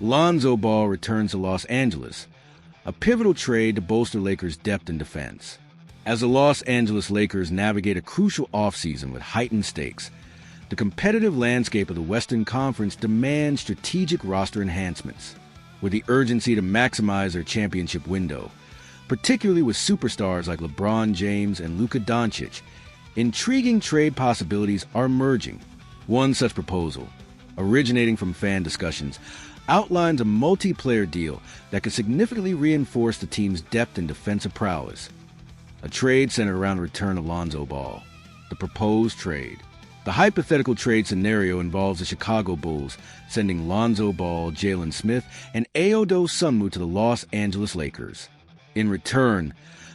Lonzo Ball returns to Los Angeles, a pivotal trade to bolster Lakers' depth and defense. As the Los Angeles Lakers navigate a crucial offseason with heightened stakes, the competitive landscape of the Western Conference demands strategic roster enhancements, with the urgency to maximize their championship window. Particularly with superstars like LeBron James and Luka Doncic, intriguing trade possibilities are emerging. One such proposal, originating from fan discussions, outlines a multiplayer deal that could significantly reinforce the team's depth and defensive prowess. A trade centered around the return of Lonzo Ball. The proposed trade. The hypothetical trade scenario involves the Chicago Bulls sending Lonzo Ball, Jalen Smith, and Dosunmu to the Los Angeles Lakers. In return,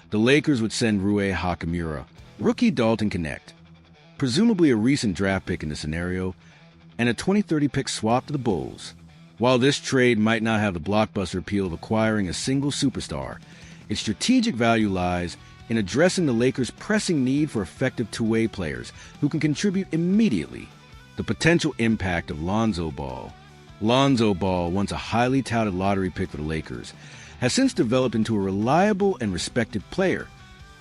the Lakers would send Rui Hachimura, rookie Dalton Knecht, presumably a recent draft pick in the scenario, and a 2030 pick swap to the Bulls. While this trade might not have the blockbuster appeal of acquiring a single superstar, its strategic value lies in addressing the Lakers' pressing need for effective two-way players who can contribute immediately. The potential impact of Lonzo Ball. Lonzo Ball, once a highly touted lottery pick for the Lakers, has since developed into a reliable and respected player,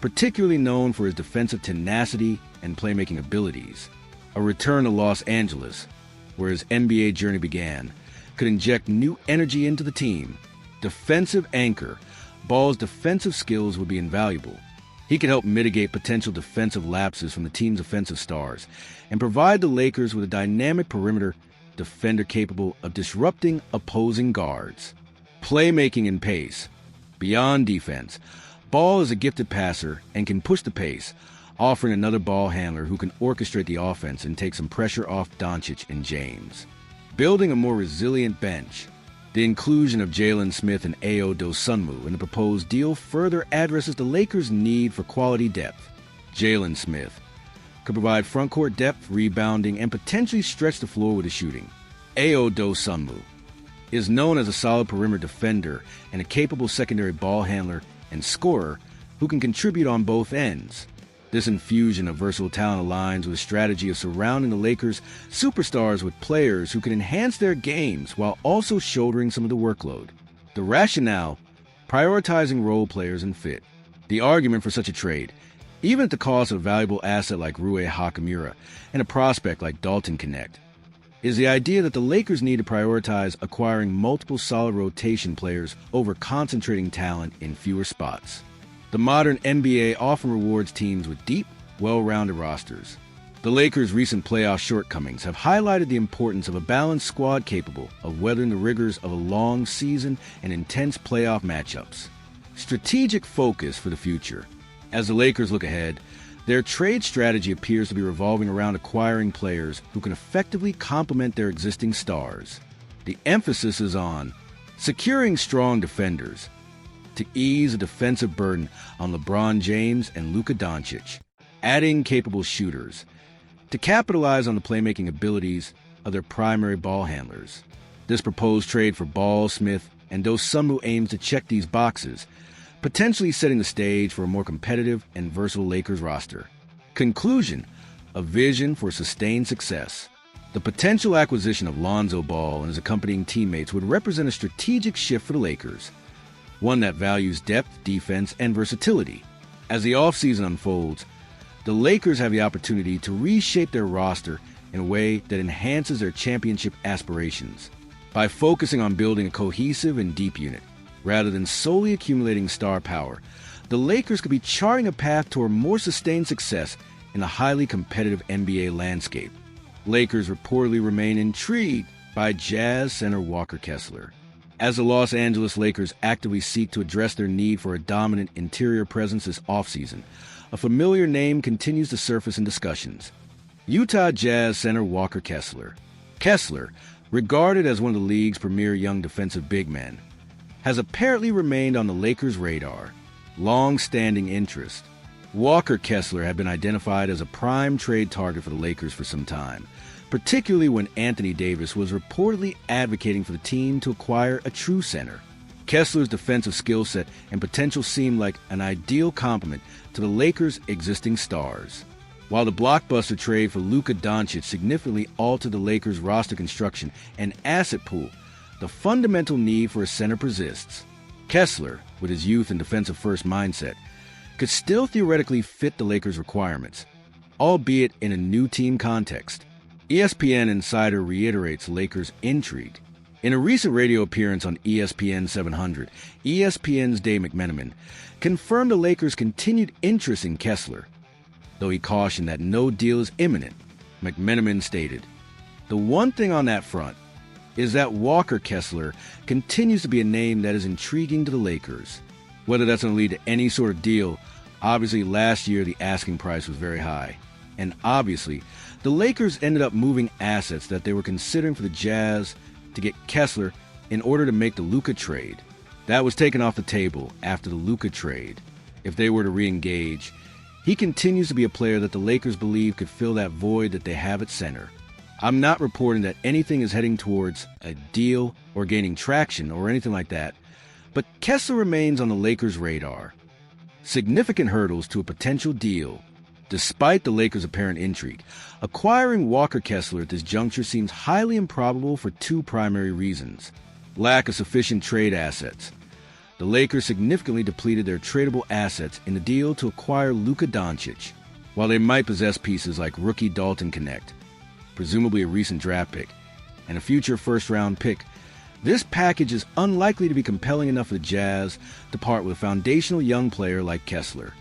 particularly known for his defensive tenacity and playmaking abilities. A return to Los Angeles, where his NBA journey began, could inject new energy into the team. Defensive anchor, Ball's defensive skills would be invaluable. He could help mitigate potential defensive lapses from the team's offensive stars and provide the Lakers with a dynamic perimeter defender capable of disrupting opposing guards. Playmaking and pace. Beyond defense, Ball is a gifted passer and can push the pace, offering another ball handler who can orchestrate the offense and take some pressure off Doncic and James. Building a more resilient bench. The inclusion of Jalen Smith and Dosunmu in the proposed deal further addresses the Lakers' need for quality depth. Jalen Smith could provide frontcourt depth, rebounding, and potentially stretch the floor with his shooting. Dosunmu is known as a solid perimeter defender and a capable secondary ball handler and scorer who can contribute on both ends. This infusion of versatile talent aligns with a strategy of surrounding the Lakers' superstars with players who can enhance their games while also shouldering some of the workload. The rationale, prioritizing role players and fit. The argument for such a trade, even at the cost of a valuable asset like Rui Hachimura and a prospect like Dalton Knecht, is the idea that the Lakers need to prioritize acquiring multiple solid rotation players over concentrating talent in fewer spots. The modern NBA often rewards teams with deep, well-rounded rosters. The Lakers' recent playoff shortcomings have highlighted the importance of a balanced squad capable of weathering the rigors of a long season and intense playoff matchups. Strategic focus for the future. As the Lakers look ahead, their trade strategy appears to be revolving around acquiring players who can effectively complement their existing stars. The emphasis is on securing strong defenders to ease a defensive burden on LeBron James and Luka Doncic, adding capable shooters to capitalize on the playmaking abilities of their primary ball handlers. This proposed trade for Ball, Smith, and Dosunmu aims to check these boxes, potentially setting the stage for a more competitive and versatile Lakers roster. Conclusion: a vision for sustained success. The potential acquisition of Lonzo Ball and his accompanying teammates would represent a strategic shift for the Lakers, one that values depth, defense, and versatility. As the offseason unfolds, the Lakers have the opportunity to reshape their roster in a way that enhances their championship aspirations. By focusing on building a cohesive and deep unit, rather than solely accumulating star power, the Lakers could be charting a path toward more sustained success in a highly competitive NBA landscape. Lakers reportedly remain intrigued by Jazz center Walker Kessler. As the Los Angeles Lakers actively seek to address their need for a dominant interior presence this offseason, a familiar name continues to surface in discussions: Utah Jazz center Walker Kessler. Kessler, regarded as one of the league's premier young defensive big men, has apparently remained on the Lakers' radar. Long-standing interest. Walker Kessler had been identified as a prime trade target for the Lakers for some time, particularly when Anthony Davis was reportedly advocating for the team to acquire a true center. Kessler's defensive skill set and potential seemed like an ideal complement to the Lakers' existing stars. While the blockbuster trade for Luka Doncic significantly altered the Lakers' roster construction and asset pool, the fundamental need for a center persists. Kessler, with his youth and defensive-first mindset, could still theoretically fit the Lakers' requirements, albeit in a new team context. ESPN Insider reiterates Lakers' intrigue. In a recent radio appearance on ESPN 700, ESPN's Dave McMenamin confirmed the Lakers' continued interest in Kessler. Though he cautioned that no deal is imminent, McMenamin stated, "The one thing on that front is that Walker Kessler continues to be a name that is intriguing to the Lakers. Whether that's going to lead to any sort of deal, obviously last year the asking price was very high. And obviously, the Lakers ended up moving assets that they were considering for the Jazz to get Kessler in order to make the Luka trade. That was taken off the table after the Luka trade. If they were to re-engage, he continues to be a player that the Lakers believe could fill that void that they have at center. I'm not reporting that anything is heading towards a deal or gaining traction or anything like that, but Kessler remains on the Lakers' radar. Significant hurdles to a potential deal. Despite the Lakers' apparent intrigue, acquiring Walker Kessler at this juncture seems highly improbable for two primary reasons. Lack of sufficient trade assets. The Lakers significantly depleted their tradable assets in the deal to acquire Luka Doncic. While they might possess pieces like rookie Dalton Knecht, presumably a recent draft pick, and a future first-round pick, this package is unlikely to be compelling enough for the Jazz to part with a foundational young player like Kessler.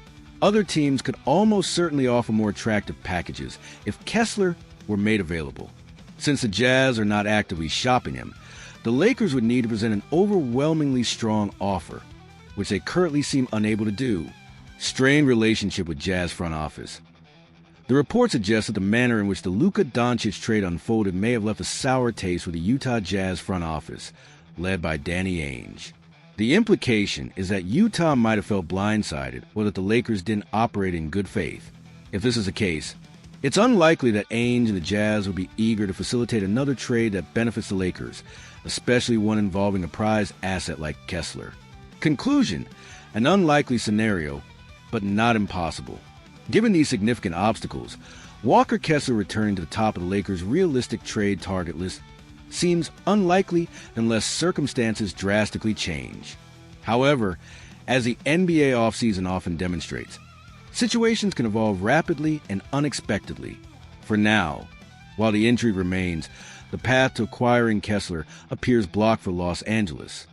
Other teams could almost certainly offer more attractive packages if Kessler were made available. Since the Jazz are not actively shopping him, the Lakers would need to present an overwhelmingly strong offer, which they currently seem unable to do. Strained relationship with Jazz front office. The report suggests that the manner in which the Luka Doncic trade unfolded may have left a sour taste with the Utah Jazz front office, led by Danny Ainge. The implication is that Utah might have felt blindsided or that the Lakers didn't operate in good faith. If this is the case, it's unlikely that Ainge and the Jazz would be eager to facilitate another trade that benefits the Lakers, especially one involving a prized asset like Kessler. Conclusion: an unlikely scenario, but not impossible. Given these significant obstacles, Walker Kessler returning to the top of the Lakers' realistic trade target list seems unlikely unless circumstances drastically change. However, as the NBA offseason often demonstrates, situations can evolve rapidly and unexpectedly. For now, while the intrigue remains, the path to acquiring Kessler appears blocked for Los Angeles.